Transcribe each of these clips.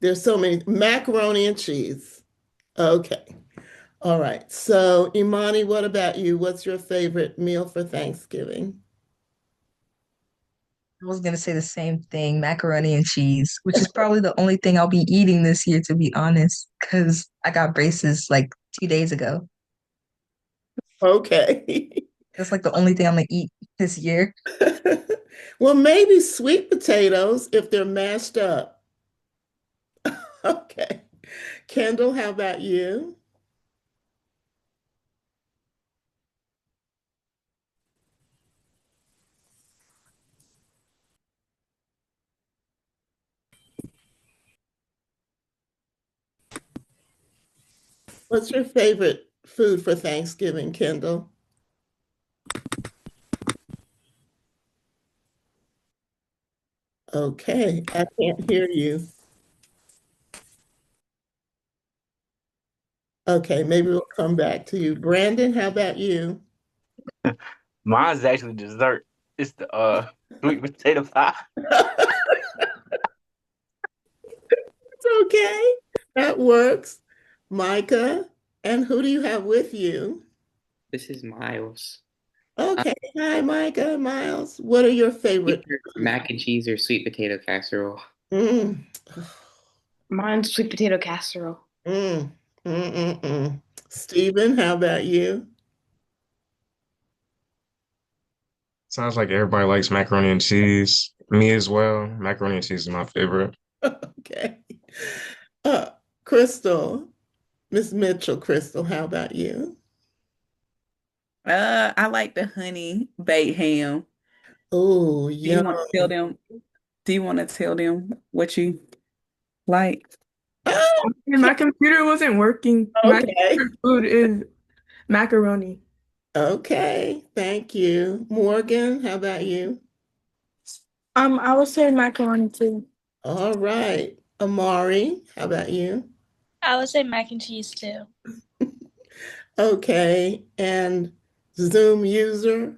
There's so many. Macaroni and cheese. Okay. All right. So, Imani, what about you? What's your favorite meal for Thanksgiving? I was gonna say the same thing, macaroni and cheese, which is probably the only thing I'll be eating this year, to be honest, because I got braces like 2 days ago. Okay. That's like the only thing I'm gonna eat this year. Well, maybe sweet potatoes if they're mashed up. Okay. Kendall, how about you? What's your favorite food for Thanksgiving, Kendall? Okay, I can't hear you. Okay, maybe we'll come back to you. Brandon, how about you? Mine's actually dessert. It's the sweet potato pie. It's okay. That works. Micah, and who do you have with you? This is Miles. Uh, Okay, hi, Micah, Miles. What are your favorite Either foods? mac and cheese or sweet potato casserole. Mm, Mine's sweet potato casserole. mm, Stephen, how about you? Sounds like everybody likes macaroni and cheese. Me as well. Macaroni and cheese is my favorite. Okay. Uh, Crystal, Miss Mitchell, Crystal, how about you? I like the honey baked ham. Oh, Do you yum. want to tell them? Do you want to tell them what you like? Oh, And my computer wasn't working. My okay. favorite food is macaroni. Okay, thank you. Morgan, how about you? I would say macaroni too. All right. Amari, how about you? I would say mac and cheese too. Okay, and Zoom user.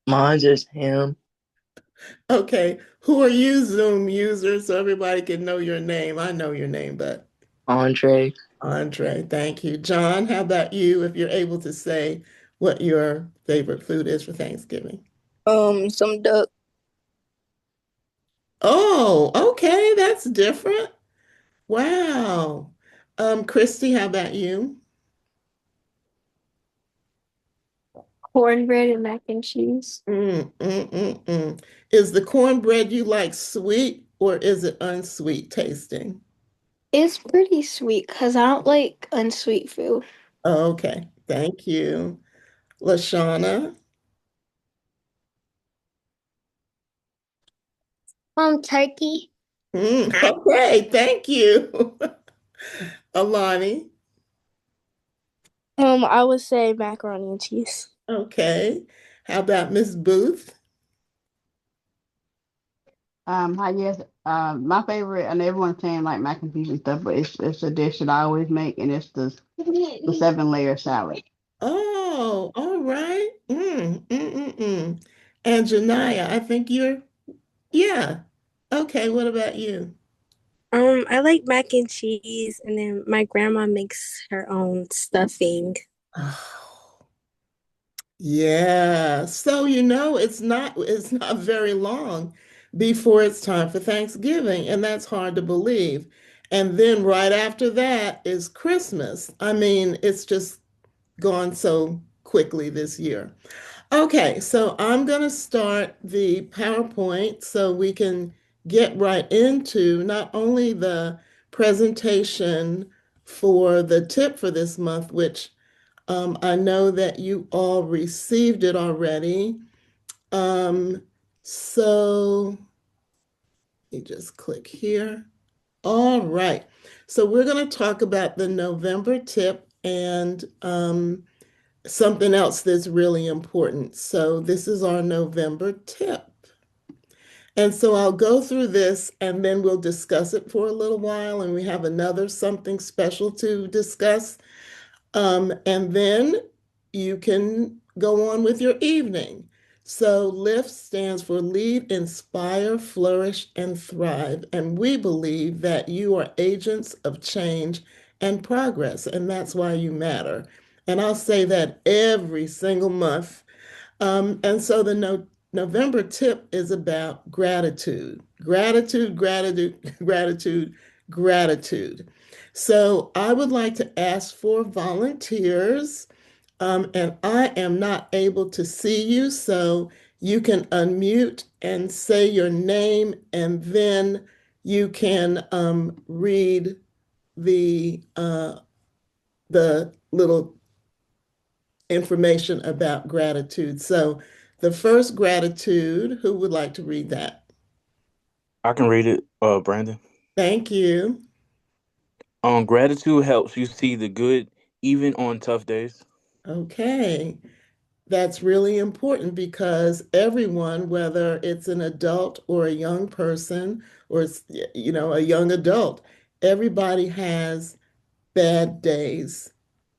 Mine's just him, Okay, who are you, Zoom user, so everybody can know your name? I know your name, but Andre. Andre, thank you. John, how about you, if you're able to say what your favorite food is for Thanksgiving? Some duck. Oh, okay, that's different. Wow. Christy, how about you? Cornbread and mac and cheese. Is the cornbread you like sweet or is it unsweet tasting? It's pretty sweet because I don't like unsweet food. Okay, thank you. Lashana. Turkey. Okay, thank you. Alani. I would say macaroni and cheese. Okay. How about Miss Booth? Hi, yes. My favorite, and everyone's saying like mac and cheese and stuff, but it's a dish that I always make, and it's the 7 layer salad. Oh, all right. And Janaya, I think yeah. Okay, what about you? I like mac and cheese, and then my grandma makes her own stuffing. Oh, yeah. So it's not very long before it's time for Thanksgiving, and that's hard to believe. And then right after that is Christmas. I mean, it's just gone so quickly this year. Okay, so I'm going to start the PowerPoint so we can get right into not only the presentation for the tip for this month, which I know that you all received it already. Um, so let me just click here. All right. So we're going to talk about the November tip and something else that's really important. So this is our November tip. And so I'll go through this and then we'll discuss it for a little while. And we have another something special to discuss. And then you can go on with your evening. So LIFT stands for Lead, Inspire, Flourish, and Thrive. And we believe that you are agents of change and progress, and that's why you matter. And I'll say that every single month. And so the November tip is about gratitude, gratitude, gratitude, gratitude, gratitude. So I would like to ask for volunteers, and I am not able to see you, so you can unmute and say your name, and then you can read the little information about gratitude. So the first gratitude, who would like to read that? I can read it, Brandon. Thank you. Gratitude helps you see the good even on tough days. Okay. That's really important because everyone, whether it's an adult or a young person or it's, a young adult, everybody has bad days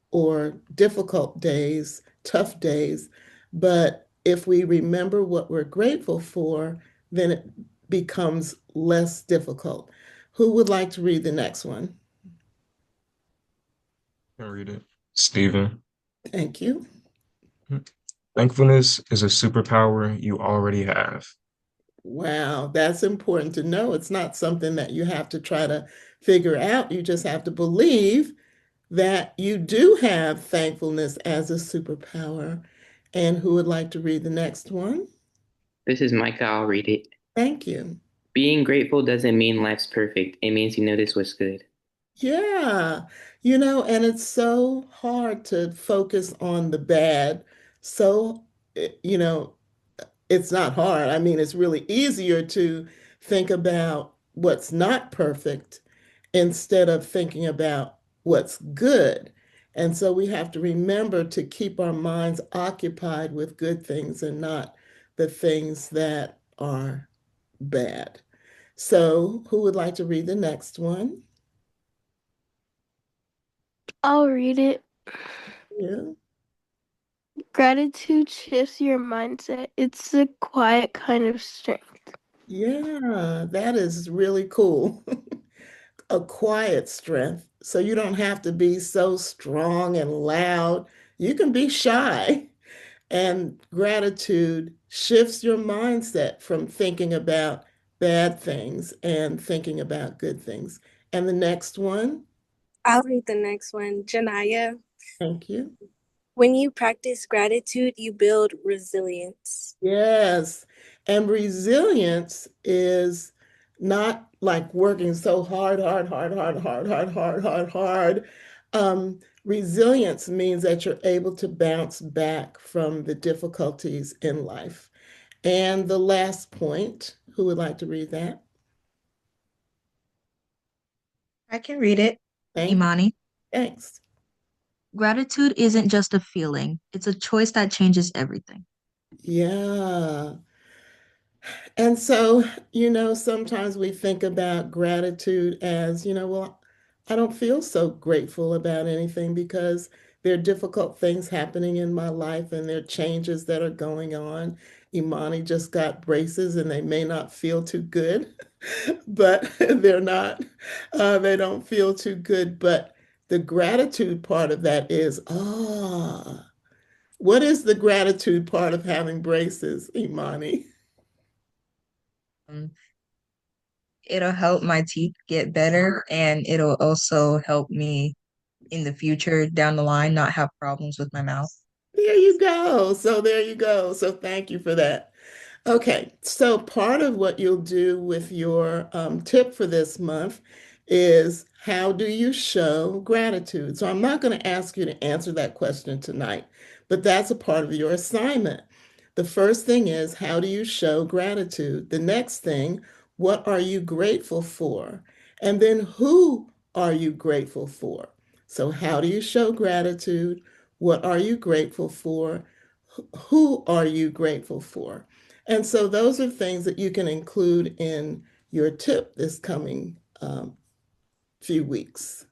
or difficult days, tough days. But if we remember what we're grateful for, then it becomes less difficult. Who would like to read the next one? I can read it. Stephen. Thank you. Thankfulness is a superpower you already have. Wow, that's important to know. It's not something that you have to try to figure out. You just have to believe that you do have thankfulness as a superpower. And who would like to read the next one? This is Micah. I'll read it. Thank you. Being grateful doesn't mean life's perfect. It means you notice what's good. Yeah, and it's so hard to focus on the bad. So, you know, it's not hard. I mean, it's really easier to think about what's not perfect instead of thinking about what's good. And so we have to remember to keep our minds occupied with good things and not the things that are bad. So, who would like to read the next one? I'll read it. Yeah. Gratitude shifts your mindset. It's a quiet kind of strength. Yeah, that is really cool. A quiet strength. So you don't have to be so strong and loud. You can be shy. And gratitude shifts your mindset from thinking about bad things and thinking about good things. And the next one, I'll read the next one. Janaya, thank you. when you practice gratitude, you build resilience. Yes. And resilience is not like working so hard, hard, hard, hard, hard, hard, hard, hard, hard. Resilience means that you're able to bounce back from the difficulties in life. And the last point, who would like to read that? I can read it. Thank you. Imani. Thanks. Gratitude isn't just a feeling, it's a choice that changes everything. Yeah. And so, sometimes we think about gratitude as, well, I don't feel so grateful about anything because there are difficult things happening in my life and there are changes that are going on. Imani just got braces and they may not feel too good, but they don't feel too good. But the gratitude part of that is, what is the gratitude part of having braces, Imani? Um, it'll help my teeth get better and it'll also help me in the future down the line not have problems with my mouth. There you go. So there you go. So thank you for that. Okay, so part of what you'll do with your tip for this month is how do you show gratitude? So I'm not going to ask you to answer that question tonight, but that's a part of your assignment. The first thing is how do you show gratitude? The next thing, what are you grateful for? And then who are you grateful for? So how do you show gratitude? What are you grateful for? Who are you grateful for? And so those are things that you can include in your tip this coming few weeks.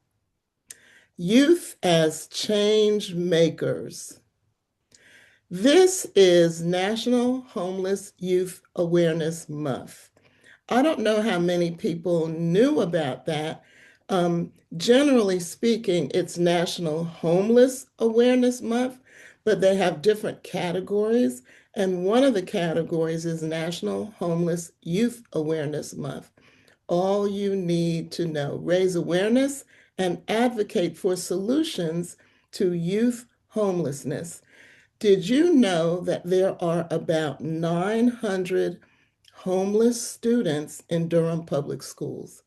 Youth as change makers. This is National Homeless Youth Awareness Month. I don't know how many people knew about that. Generally speaking, it's National Homeless Awareness Month, but they have different categories. And one of the categories is National Homeless Youth Awareness Month. All you need to know, raise awareness and advocate for solutions to youth homelessness. Did you know that there are about 900 homeless students in Durham Public Schools?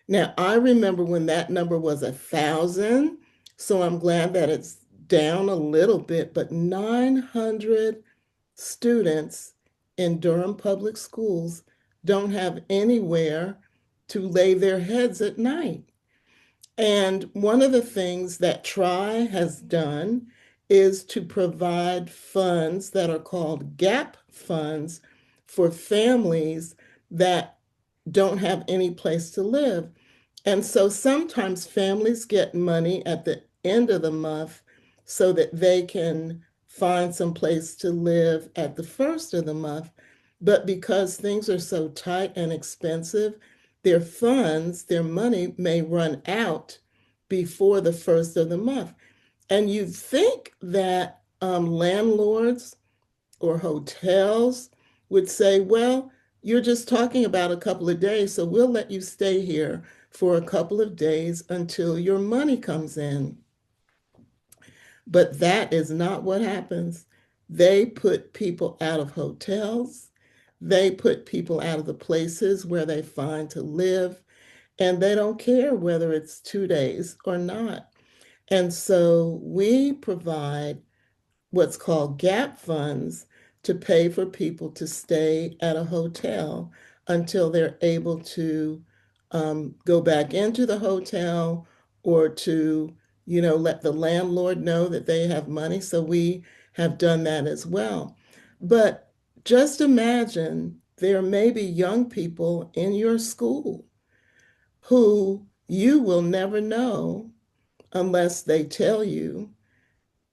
Now, I remember when that number was 1,000, so I'm glad that it's down a little bit, but 900 students in Durham Public Schools don't have anywhere to lay their heads at night. And one of the things that T.R.Y has done is to provide funds that are called GAP funds for families that don't have any place to live. And so sometimes families get money at the end of the month so that they can find some place to live at the first of the month. But because things are so tight and expensive, their funds, their money may run out before the first of the month. And you think that landlords or hotels would say, well, you're just talking about a couple of days, so we'll let you stay here for a couple of days until your money comes in. But that is not what happens. They put people out of hotels, they put people out of the places where they find to live, and they don't care whether it's 2 days or not. And so we provide what's called gap funds to pay for people to stay at a hotel until they're able to go back into the hotel or to, let the landlord know that they have money. So we have done that as well. But just imagine there may be young people in your school who you will never know unless they tell you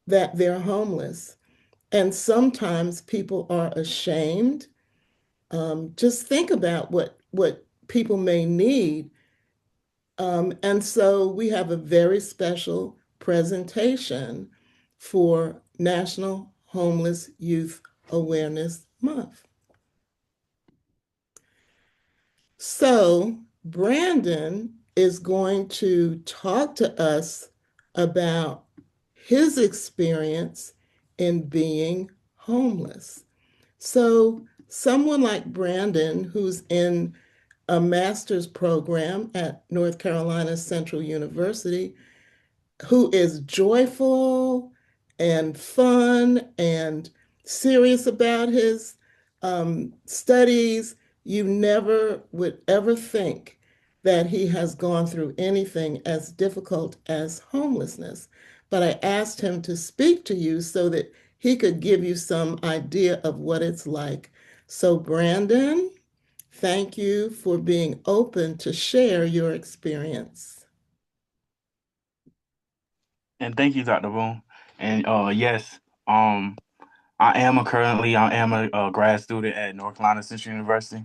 that they're homeless. And sometimes people are ashamed. Just think about what people may need. And so we have a very special presentation for National Homeless Youth Awareness Month. So Brandon is going to talk to us about his experience in being homeless. So, someone like Brandon, who's in a master's program at North Carolina Central University, who is joyful and fun and serious about his studies, you never would ever think that he has gone through anything as difficult as homelessness. But I asked him to speak to you so that he could give you some idea of what it's like. So, Brandon, thank you for being open to share your experience. And thank you, Dr. Boone. And yes, I am a grad student at North Carolina Central University,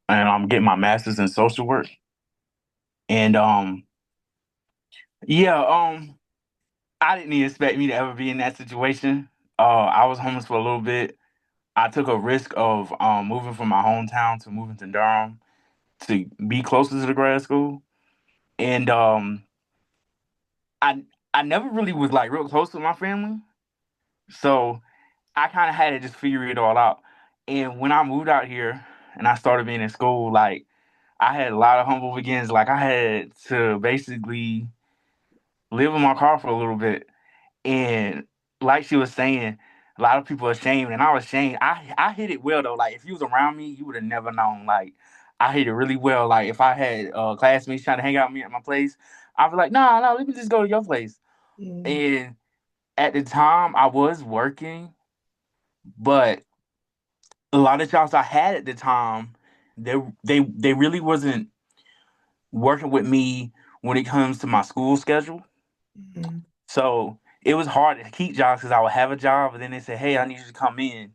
and I'm getting my master's in social work. And yeah, I didn't even expect me to ever be in that situation. I was homeless for a little bit. I took a risk of moving from my hometown to moving to Durham to be closer to the grad school, and I I never really was like real close with my family, so I kind of had to just figure it all out. And when I moved out here and I started being in school, like I had a lot of humble beginnings. Like I had to basically live in my car for a little bit. And like she was saying, a lot of people are ashamed, and I was ashamed. I hit it well though. Like if you was around me, you would have never known. Like I hit it really well. Like if I had classmates trying to hang out with me at my place, I'd be like, nah, no, let me just go to your place. Mm. And at the time, I was working, but a lot of jobs I had at the time, they really wasn't working with me when it comes to my school schedule. Mhm. So it was hard to keep jobs because I would have a job, but then they said, "Hey, I need you to come in."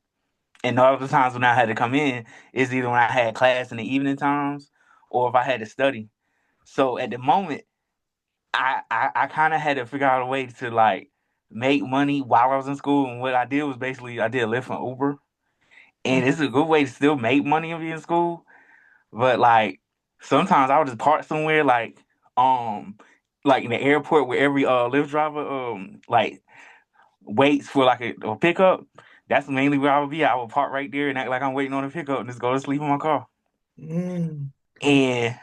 And the other times when I had to come in is either when I had class in the evening times or if I had to study. So at the moment, I kind of had to figure out a way to like make money while I was in school. And what I did was basically I did Lyft and Uber, and it's a good way to still make money and be in school. But like sometimes I would just park somewhere um like in the airport where every Lyft driver like waits for like a pickup. That's mainly where I would be. I would park right there and act like I'm waiting on a pickup and just go to sleep in my car. Mm. And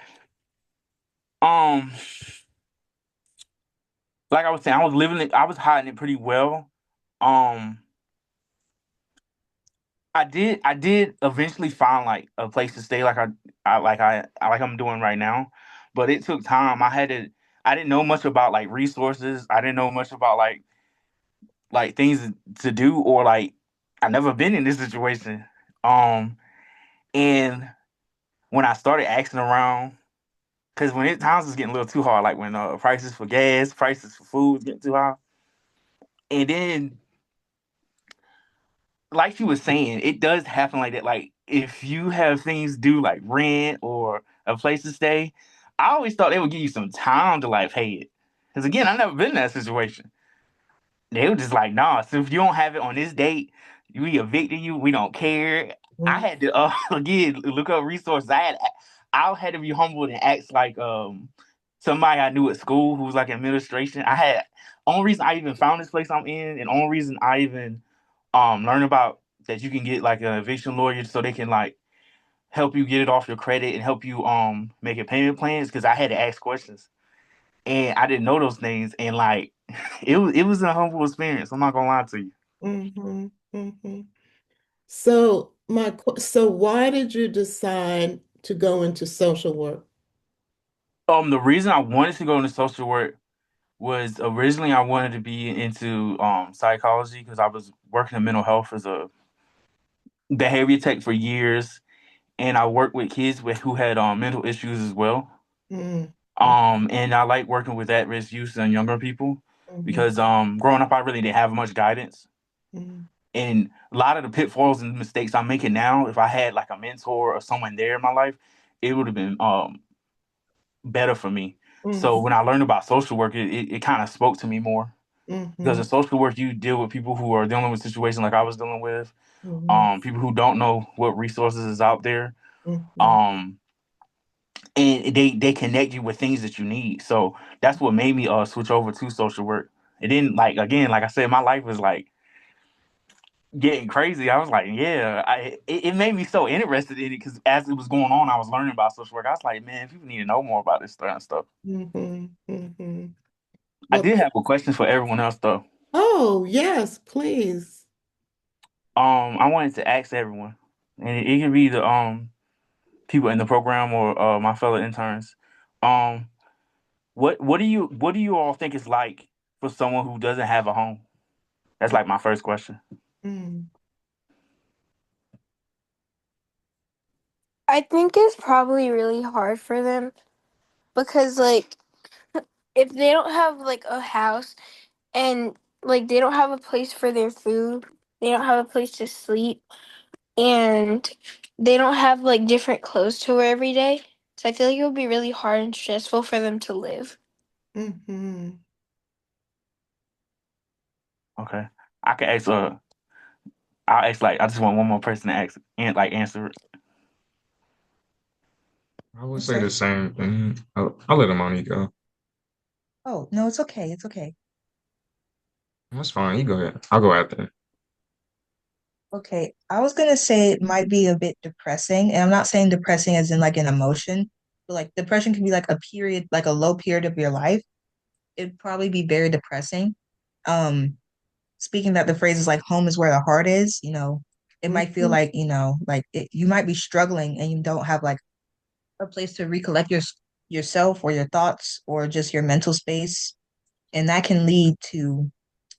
um like I was saying, I was living it, I was hiding it pretty well. Um I did eventually find like a place to stay like I'm doing right now. But it took time. I didn't know much about like resources. I didn't know much about like things to do or like I never been in this situation. Um and when I started asking around, because when times was getting a little too hard, like when prices for gas, prices for food was getting too high, and then like you was saying, it does happen like that. Like if you have things due, like rent or a place to stay, I always thought they would give you some time to like pay it. Because again, I never been in that situation. They were just like, nah. So if you don't have it on this date, we evicting you. We don't care. I Mm. had to again look up resources. I had to be humbled and ask like somebody I knew at school who was like administration. I had only reason I even found this place I'm in, and only reason I even learned about that you can get like an eviction lawyer so they can like help you get it off your credit and help you make a payment plans because I had to ask questions and I didn't know those things and like it was a humble experience. I'm not gonna lie to you. Mhm. Mhm. So why did you decide to go into social work? The reason I wanted to go into social work was originally I wanted to be into psychology because I was working in mental health as a behavior tech for years, and I worked with kids who had mental issues as well. Mm. And I like working with at-risk youth and younger people Mhm. because growing up I really didn't have much guidance. Mhm. And a lot of the pitfalls and mistakes I'm making now, if I had like a mentor or someone there in my life, it would have been better for me. So Mhm. when I learned about social work, it kind of spoke to me more because in Mhm. social work you deal with people who are dealing with situations like I was dealing with, Mhm. people who don't know what resources is out there, Mhm. um, and they connect you with things that you need. So that's what made me switch over to social work. It didn't like again, like I said, my life was like getting crazy. I was like, yeah, it made me so interested in it because as it was going on, I was learning about social work. I was like, man, people need to know more about this kind of stuff. Mhm. Mhm. I Well, did have a question for everyone else though. oh, yes, please. I wanted to ask everyone, and it can be the people in the program or my fellow interns. Um, what do you all think it's like for someone who doesn't have a home? That's like my first question. Mm. I think it's probably really hard for them because like if they don't have like a house and like they don't have a place for their food, they don't have a place to sleep, and they don't have like different clothes to wear every day. So I feel like it would be really hard and stressful for them to live. Mhm. Okay, I can ask. I'll ask like I just want one more person to ask and like answer it. I would I'm say the sorry. same thing. I'll let Amani go. Oh, no, it's okay. It's okay. That's fine. You go ahead. I'll go after. Okay. I was gonna say it might be a bit depressing, and I'm not saying depressing as in like an emotion, but like depression can be like a period, like a low period of your life. It'd probably be very depressing. Um, Speaking that the phrase is like home is where the heart is, it might feel Mhm. like, you might be struggling and you don't have like a place to recollect yourself or your thoughts or just your mental space. And that can lead to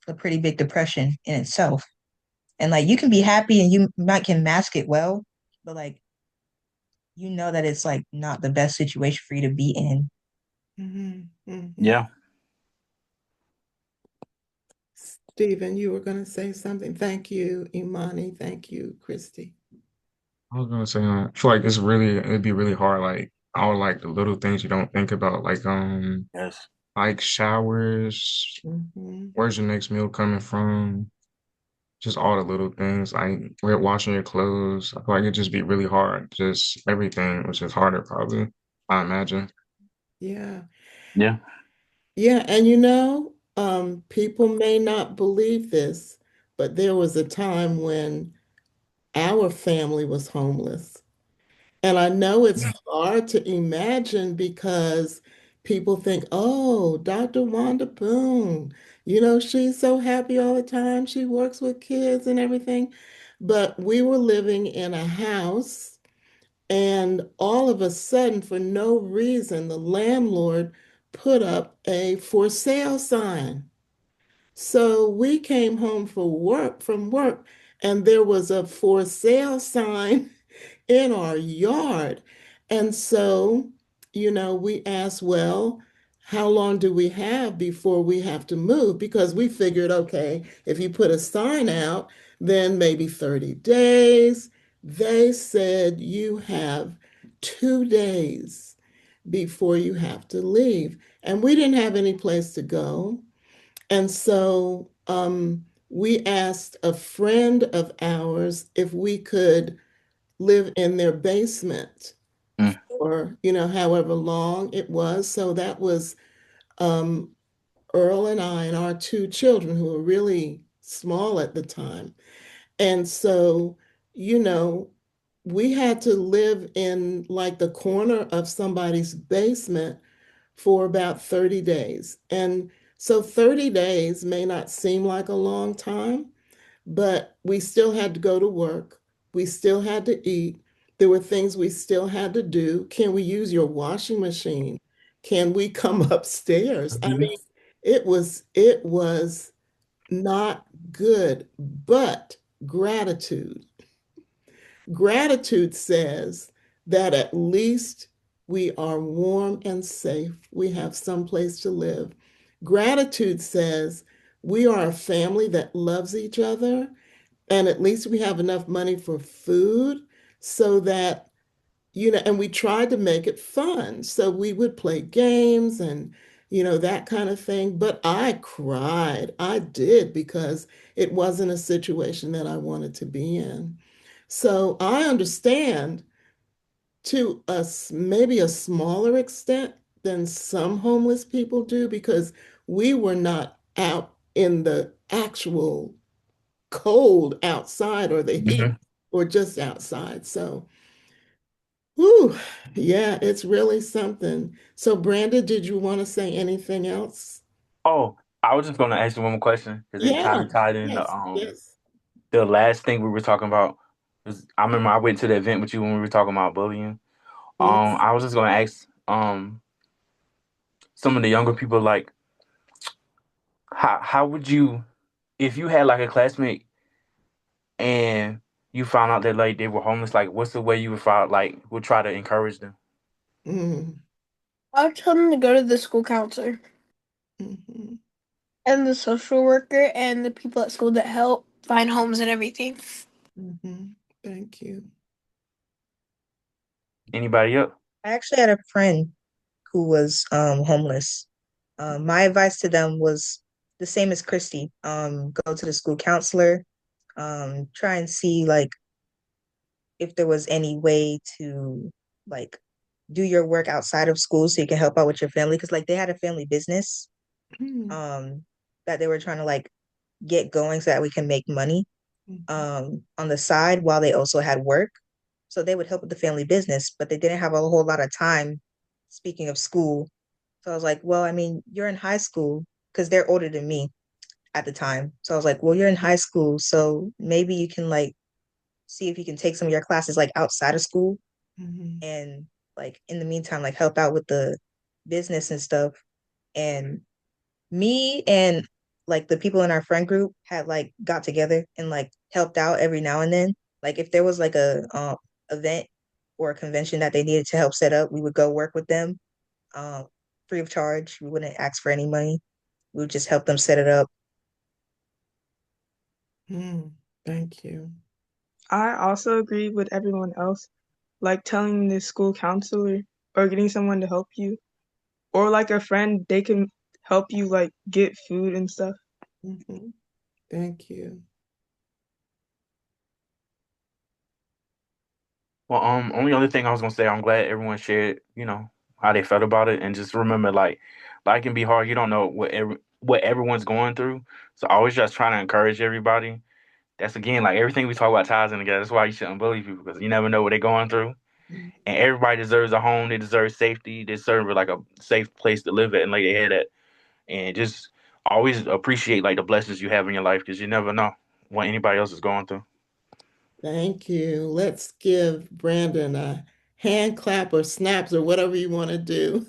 a pretty big depression in itself. And like you can be happy and you might can mask it well, but like you know that it's like not the best situation for you to be in. Mhm. Mhm. Yeah. Stephen, you were going to say something. Thank you, Imani. Thank you, Christy. I was gonna say, I feel like it'd be really hard, like all like the little things you don't think about, Yes. like showers, Hmm. where's your next meal coming from, just all the little things, like where washing your clothes. I feel like it'd just be really hard, just everything was just harder, probably. I imagine. Yeah. Yeah. Yeah. And people may not believe this, but there was a time when our family was homeless. And I know it's hard to imagine because people think, oh, Dr. Wanda Boone, she's so happy all the time. She works with kids and everything. But we were living in a house, and all of a sudden, for no reason, the landlord put up a for sale sign. So we came home from work, and there was a for sale sign in our yard. And so, we asked, well, how long do we have before we have to move? Because we figured, okay, if you put a sign out, then maybe 30 days. They said you have 2 days before you have to leave. And we didn't have any place to go. And so we asked a friend of ours if we could live in their basement Mm. for, however long it was. So that was um, Earl and I and our two children who were really small at the time. And so, you know, we had to live in like the corner of somebody's basement for about 30 days. And so 30 days may not seem like a long time, but we still had to go to work. We still had to eat. There were things we still had to do. Can we use your washing machine? Can we come upstairs? I Mhm. mean, it was not good, but gratitude. Gratitude says that at least we are warm and safe. We have some place to live. Gratitude says we are a family that loves each other, and at least we have enough money for food so that, and we tried to make it fun. So we would play games and, that kind of thing. But I cried. I did because it wasn't a situation that I wanted to be in. So I understand to us maybe a smaller extent than some homeless people do because we were not out in the actual cold outside or the heat Mhm. or just outside. So, whew, yeah, it's really something. So, Brenda, did you want to say anything else? Oh, I was just gonna ask you one more question because it kind Yeah, of tied in yes, yes, the last thing we were talking about. I remember I went to the event with you when we were talking about bullying. yes. I was just gonna ask some of the younger people like how would you if you had like a classmate and you found out that like they were homeless, like what's the way you would try to encourage them? Mm, I'll tell them to go to the school counselor mhm, and the social worker and the people at school that help find homes and everything. mhm. Thank you. Anybody else? I actually had a friend who was homeless. My advice to them was the same as Christy. Go to the school counselor, try and see like if there was any way to like do your work outside of school so you can help out with your family because like they had a family business Mm, um that they were trying to like get going so that we can make money mhm, on the side while they also had work. So they would help with the family business, but they didn't have a whole lot of time. Speaking of school, so I was like, well, I mean, you're in high school because they're older than me at the time. So I was like, well, you're in high school, so maybe you can like see if you can take some of your classes like outside of school mhm, and like in the meantime like help out with the business and stuff. And me and like the people in our friend group had like got together and like helped out every now and then. Like if there was like a event or a convention that they needed to help set up, we would go work with them um free of charge. We wouldn't ask for any money. We would just help them set it up. Thank you. I also agree with everyone else, like telling the school counselor or getting someone to help you, or like a friend, they can help you like get food and stuff. Thank you. Well, only other thing I was gonna say, I'm glad everyone shared, how they felt about it, and just remember, like, life can be hard. You don't know what everyone's going through, so always just trying to encourage everybody. That's again, like everything we talk about ties in together. That's why you shouldn't bully people because you never know what they're going through. And everybody deserves a home. They deserve safety. They deserve like a safe place to live at and lay their head at. And just always appreciate like the blessings you have in your life because you never know what anybody else is going through. Thank you. Let's give Brandon a hand clap or snaps or whatever you want to do.